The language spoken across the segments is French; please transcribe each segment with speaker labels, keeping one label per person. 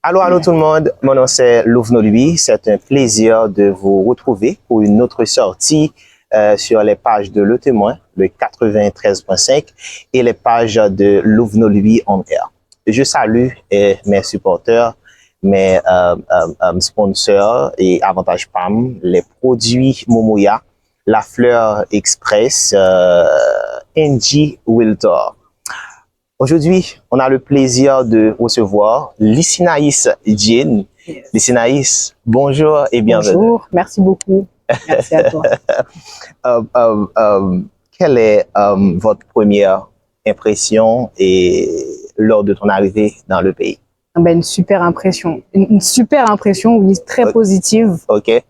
Speaker 1: Allô tout le monde, mon nom c'est Louvno Lui, c'est un plaisir de vous retrouver pour une autre sortie sur les pages de Le Témoin, le 93.5 et les pages de Louvno Lui on Air. Je salue mes supporters, mes sponsors et Avantage PAM, les produits Momoya, La Fleur Express, NG Wiltor. Aujourd'hui, on a le plaisir de recevoir Lysinaïs Jean.
Speaker 2: Yes.
Speaker 1: Lysinaïs, bonjour et bienvenue.
Speaker 2: Bonjour, merci beaucoup. Merci à toi.
Speaker 1: Quelle est votre première impression lors de ton arrivée dans le pays?
Speaker 2: Ben, une super impression. Une super impression, oui, très positive.
Speaker 1: Ok.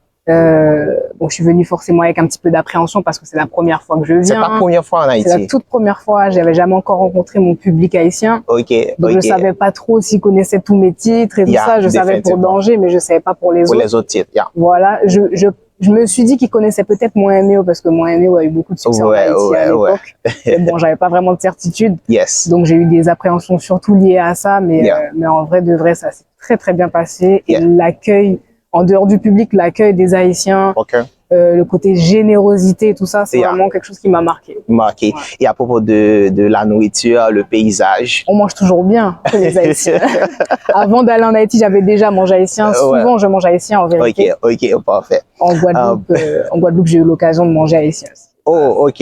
Speaker 2: Bon, je suis venue forcément avec un petit peu d'appréhension parce que c'est la première fois que je viens.
Speaker 1: C'est ta première fois en Haïti?
Speaker 2: C'est la toute première fois. J'avais jamais encore rencontré mon public haïtien.
Speaker 1: Ok.
Speaker 2: Donc je savais pas trop s'ils connaissaient tous mes titres et tout ça. Je savais pour Danger, mais je savais pas pour les autres.
Speaker 1: Pour les autres titres, yeah.
Speaker 2: Voilà. Je me suis dit qu'ils connaissaient peut-être Moins Aimé parce que Moins Aimé a eu beaucoup de succès en Haïti à l'époque. Mais bon, j'avais pas vraiment de certitude.
Speaker 1: Yes.
Speaker 2: Donc j'ai eu des appréhensions surtout liées à ça, mais en vrai de vrai, ça s'est très très bien passé. Et l'accueil, en dehors du public, l'accueil des Haïtiens, le côté générosité, tout ça, c'est vraiment quelque chose qui m'a marqué.
Speaker 1: Marqué. Ouais. Et à propos de la nourriture, le paysage?
Speaker 2: On mange toujours bien, les Haïtiens. Avant d'aller en Haïti, j'avais déjà mangé haïtien. Souvent, je mange haïtien en vérité.
Speaker 1: Ok, parfait.
Speaker 2: En Guadeloupe, j'ai eu l'occasion de manger haïtien.
Speaker 1: Oh, ok.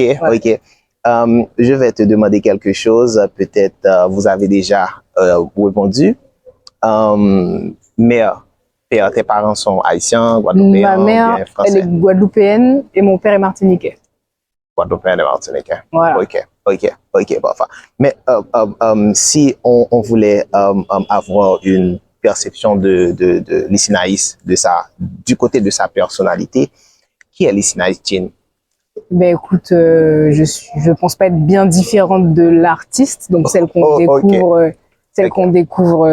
Speaker 1: Je vais te demander quelque chose. Peut-être vous avez déjà répondu. Père, tes parents sont haïtiens, guadeloupéens?
Speaker 2: Ma mère, elle est guadeloupéenne et mon père est martiniquais.
Speaker 1: Guadeloupéen et martiniquais.
Speaker 2: Voilà.
Speaker 1: Ok, parfait. Mais si on voulait avoir une perception de Lysinaïs, du côté de sa personnalité, qui est Lysinaïs Jean?
Speaker 2: Ben écoute, je pense pas être bien différente de l'artiste, donc celle qu'on découvre. Celle qu'on découvre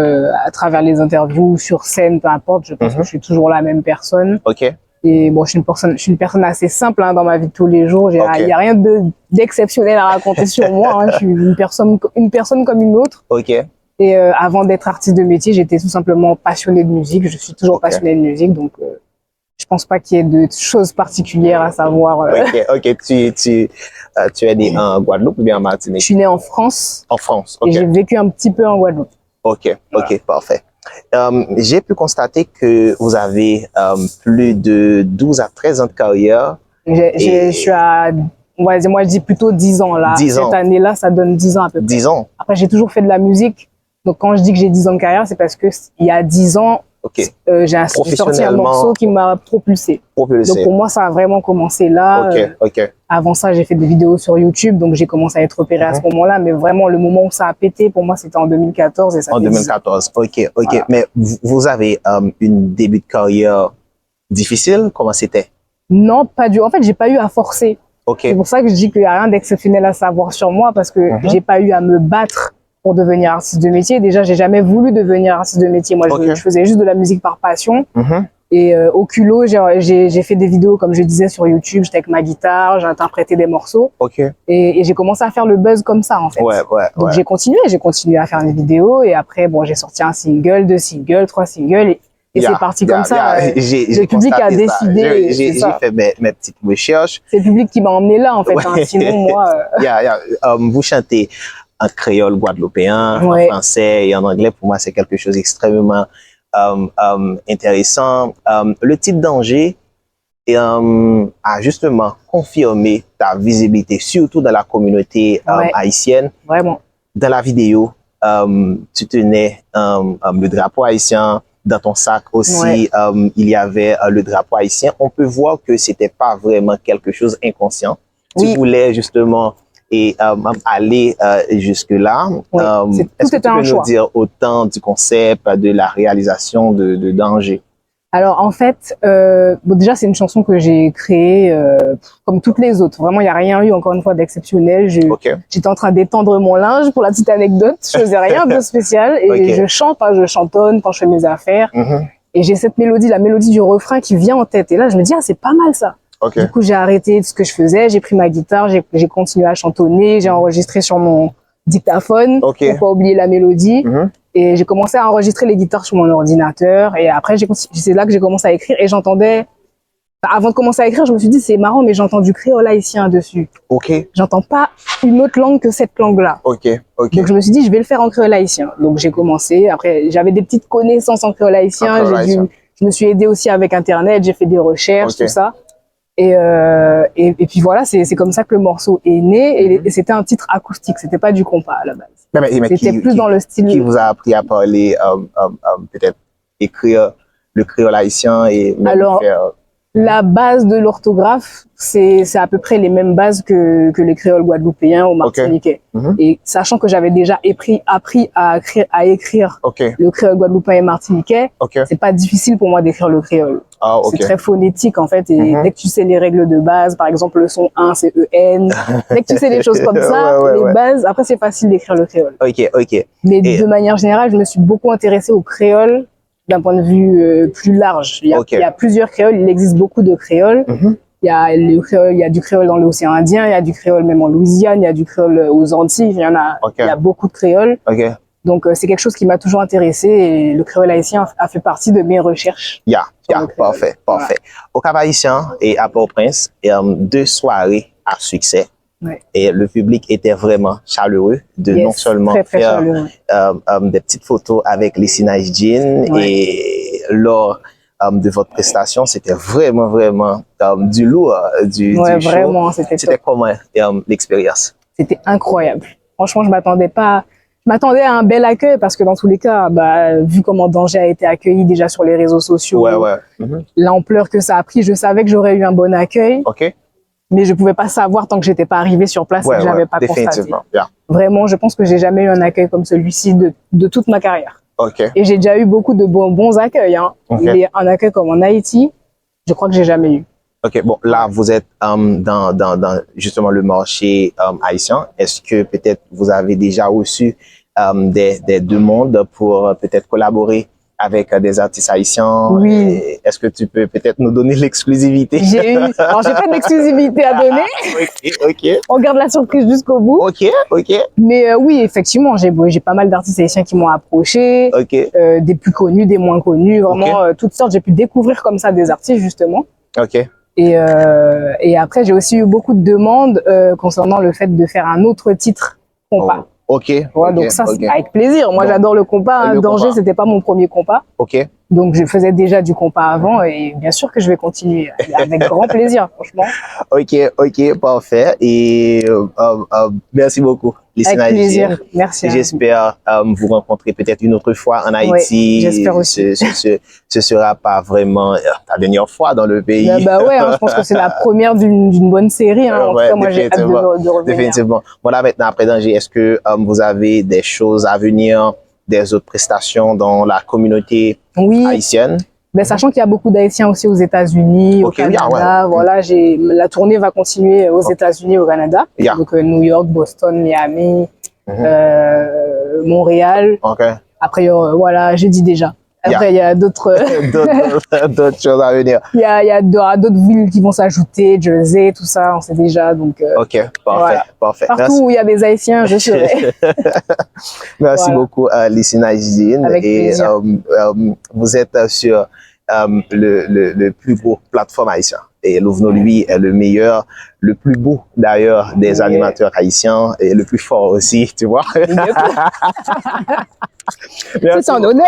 Speaker 2: à travers les interviews, sur scène, peu importe. Je pense que je suis toujours la même personne.
Speaker 1: Ok.
Speaker 2: Et bon, je suis une personne assez simple dans ma vie de tous les jours. Il y a rien d'exceptionnel à raconter sur moi. Je suis une personne comme une autre.
Speaker 1: Ok.
Speaker 2: Et avant d'être artiste de métier, j'étais tout simplement passionnée de musique. Je suis toujours passionnée de musique, donc je pense pas qu'il y ait de choses particulières à savoir.
Speaker 1: Ok. Tu es né en Guadeloupe ou bien en Martinique?
Speaker 2: Je suis née en France.
Speaker 1: En France, ok.
Speaker 2: Et j'ai vécu un petit peu en Guadeloupe.
Speaker 1: Ok, parfait. J'ai pu constater que vous avez plus de 12 à 13 ans de carrière.
Speaker 2: Je suis à, on va dire, moi je dis plutôt 10 ans là.
Speaker 1: 10 ans.
Speaker 2: Cette année-là, ça donne 10 ans à peu près.
Speaker 1: 10 ans.
Speaker 2: Après, j'ai toujours fait de la musique. Donc quand je dis que j'ai 10 ans de carrière, c'est parce que il y a 10 ans, j'ai sorti un morceau qui m'a propulsé. Donc pour moi, ça a vraiment commencé là. Avant ça, j'ai fait des vidéos sur YouTube, donc j'ai commencé à être repéré à ce moment-là. Mais vraiment, le moment où ça a pété, pour moi, c'était en 2014. Et ça
Speaker 1: en 2014, ok. Voilà. Mais vous avez une début de carrière difficile? Comment c'était?
Speaker 2: Non, pas du. En fait, j'ai pas eu à forcer. C'est pour ça que je dis qu'il n'y a rien d'exceptionnel à savoir sur moi, parce que j'ai pas eu à me battre pour devenir artiste de métier. Déjà, j'ai jamais voulu devenir artiste de métier. Moi, je faisais juste de la musique par passion. Et au culot, j'ai fait des vidéos, comme je disais, sur YouTube. J'étais avec ma guitare, j'ai interprété des morceaux. Et j'ai commencé à faire le buzz comme ça, en fait. Donc, j'ai continué à faire des vidéos. Et après, bon, j'ai sorti un single, 2 singles, 3 singles. Et c'est parti comme ça. Le public a décidé.
Speaker 1: J'ai fait mes petites recherches.
Speaker 2: C'est le public qui m'a emmené là, en fait. Sinon, moi...
Speaker 1: vous chantez en créole guadeloupéen, en français et en anglais. Pour moi, c'est quelque chose d'extrêmement intéressant. Le titre Danger a justement confirmé ta visibilité, surtout dans la communauté haïtienne.
Speaker 2: Vraiment.
Speaker 1: Dans la vidéo, tu tenais le drapeau haïtien. Dans ton sac aussi, il y avait le drapeau haïtien. On peut voir que c'était pas vraiment quelque chose inconscient. Tu voulais justement aller jusque-là. Est-ce que tu peux nous dire autant du concept, de la réalisation de Danger?
Speaker 2: Alors en fait, bon, déjà c'est une chanson que j'ai créée comme toutes les autres. Vraiment, il n'y a rien eu encore une fois d'exceptionnel. J'étais en train d'étendre mon linge pour la petite anecdote. Je faisais rien de spécial et je chante, je chantonne quand je fais mes affaires. Et j'ai cette mélodie, la mélodie du refrain qui vient en tête. Et là, je me dis, c'est pas mal ça. Du coup, j'ai arrêté ce que je faisais, j'ai pris ma guitare, j'ai continué à chantonner, j'ai enregistré sur mon dictaphone pour pas oublier la mélodie. Et j'ai commencé à enregistrer les guitares sur mon ordinateur. Et après, c'est là que j'ai commencé à écrire. Et j'entendais... Avant de commencer à écrire, je me suis dit, c'est marrant, mais j'entends du créole haïtien dessus.
Speaker 1: Ok.
Speaker 2: J'entends pas une autre langue que cette langue-là.
Speaker 1: Ok, ok.
Speaker 2: Donc, je me suis dit, je vais le faire en créole haïtien. Donc, j'ai commencé. Après, j'avais des petites connaissances en créole haïtien. Je me suis aidée aussi avec Internet. J'ai fait des recherches, tout ça. Et puis voilà, c'est comme ça que le morceau est né. Et c'était un titre acoustique. C'était pas du compas à la base. C'était plus dans le style.
Speaker 1: Qui vous a appris à parler, peut-être écrire le créole haïtien et même faire...
Speaker 2: La base de l'orthographe, c'est à peu près les mêmes bases que les créoles guadeloupéens ou martiniquais. Et sachant que j'avais déjà appris à écrire le créole guadeloupéen et martiniquais, c'est pas difficile pour moi d'écrire le créole. C'est très phonétique en fait. Et dès que tu sais les règles de base, par exemple le son 1 c'est EN, dès que tu sais les choses comme ça, les bases, après c'est facile d'écrire le créole. Mais de manière générale, je me suis beaucoup intéressée au créole d'un point de vue plus large. Il y a plusieurs créoles, il existe beaucoup de créoles. Il y a du créole dans l'océan Indien, il y a du créole même en Louisiane, il y a du créole aux Antilles, il y a beaucoup de créoles. Donc c'est quelque chose qui m'a toujours intéressé et le créole haïtien a fait partie de mes recherches.
Speaker 1: Parfait. Au Cap Haïtien et à Port-au-Prince, 2 soirées à succès. Et le public était vraiment chaleureux de non seulement faire des petites photos avec les Sinach Jean et lors de votre prestation, c'était vraiment du lourd du show.
Speaker 2: Vraiment,
Speaker 1: c'était comment l'expérience?
Speaker 2: C'était incroyable. Franchement, je m'attendais à un bel accueil parce que dans tous les cas, vu comment Danger a été accueilli déjà sur les réseaux sociaux, l'ampleur que ça a pris, je savais que j'aurais eu un bon accueil. Mais je pouvais pas savoir tant que j'étais pas arrivée sur place et que j'avais pas constaté. Vraiment, je pense que j'ai jamais eu un accueil comme celui-ci de toute ma carrière. Et j'ai déjà eu beaucoup de bons accueils. Mais un accueil comme en Haïti, je crois que j'ai jamais eu.
Speaker 1: Bon, là, vous êtes dans justement le marché haïtien. Est-ce que peut-être vous avez déjà reçu des demandes pour peut-être collaborer avec des artistes haïtiens?
Speaker 2: Oui.
Speaker 1: Est-ce que tu peux peut-être nous donner l'exclusivité?
Speaker 2: Alors, j'ai pas d'exclusivité à donner. On garde la surprise jusqu'au bout. Mais oui, effectivement, j'ai pas mal d'artistes haïtiens qui m'ont approché. Des plus connus, des moins connus, vraiment toutes sortes. J'ai pu découvrir comme ça des artistes, justement. Et après, j'ai aussi eu beaucoup de demandes concernant le fait de faire un autre titre compas. Donc ça, c'est avec plaisir. Moi, j'adore le compas. Danger, c'était pas mon premier compas. Donc, je faisais déjà du compas avant et bien sûr que je vais continuer avec grand plaisir, franchement.
Speaker 1: Parfait. Et merci beaucoup.
Speaker 2: Avec plaisir. Merci.
Speaker 1: J'espère vous rencontrer peut-être une autre fois en Haïti.
Speaker 2: J'espère aussi.
Speaker 1: Ce sera pas vraiment ta dernière fois dans le pays.
Speaker 2: Je pense que c'est la première d'une bonne série. En tout cas, moi, j'ai hâte de revenir.
Speaker 1: Définitivement. Voilà, maintenant, après Danger, est-ce que vous avez des choses à venir, des autres prestations dans la communauté haïtienne?
Speaker 2: Sachant qu'il y a beaucoup d'Haïtiens aussi aux États-Unis, au Canada, la tournée va continuer aux États-Unis, au Canada, donc New York, Boston, Miami, Montréal. Après, j'ai dit déjà. Après, il y a d'autres
Speaker 1: choses à venir.
Speaker 2: Il y a d'autres villes qui vont s'ajouter, Jersey, tout ça, on sait déjà. Donc,
Speaker 1: parfait.
Speaker 2: Partout où il y a des Haïtiens, je serai.
Speaker 1: Merci beaucoup, Sinach Jean.
Speaker 2: Avec plaisir.
Speaker 1: Vous êtes sur le plus beau plateforme haïtien. Et Louvno, lui, est le meilleur, le plus beau d'ailleurs des animateurs haïtiens et le plus fort aussi, tu vois.
Speaker 2: C'est un honneur.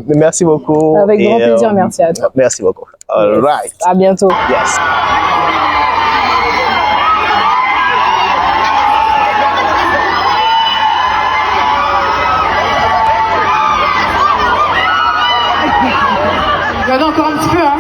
Speaker 1: Merci beaucoup.
Speaker 2: Avec grand plaisir, merci à toi.
Speaker 1: Merci beaucoup. All right.
Speaker 2: À bientôt.
Speaker 1: Yes.
Speaker 3: Regardez encore un petit peu, hein.